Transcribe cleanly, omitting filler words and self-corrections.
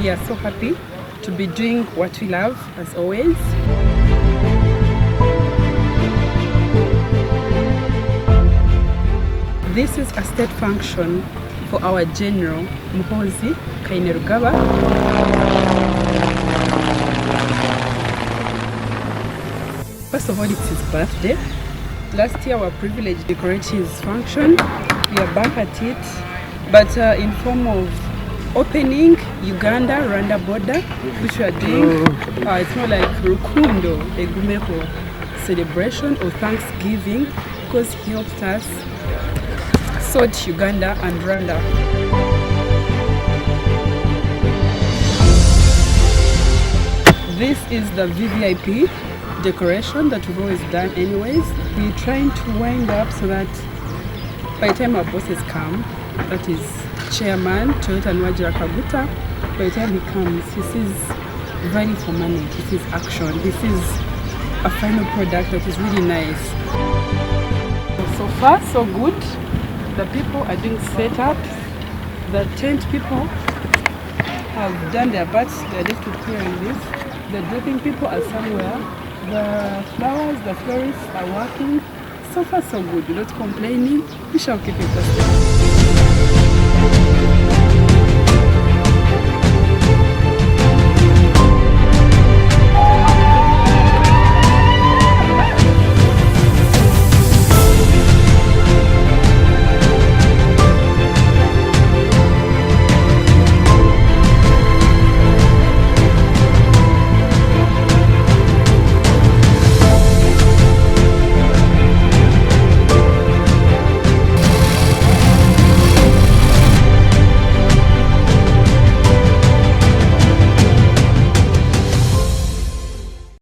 we are so happy to be doing what we love as always. This is a state function for our General Muhoozi Kainerugaba. First of all, it's his birthday. Last year, our privileged decorated his function. We are back at it, but in form of opening Uganda border, which we are doing. It's more like Rukundo Egumeko celebration or Thanksgiving, because he helped us sort Uganda and Rwanda. This is the VVIP decoration that we've always done anyways. We're trying to wind up so that by the time our bosses come, that is Chairman Toyota Nwajira Kaguta, by the time he comes, he sees value for money, he sees action, he sees a final product that is really nice. So far, so good. The people are doing setups. The tent people have done their parts. They're just preparing this. The draping people are somewhere. The flowers, the florists are working. So far, so good. We're not complaining. We shall keep it posted.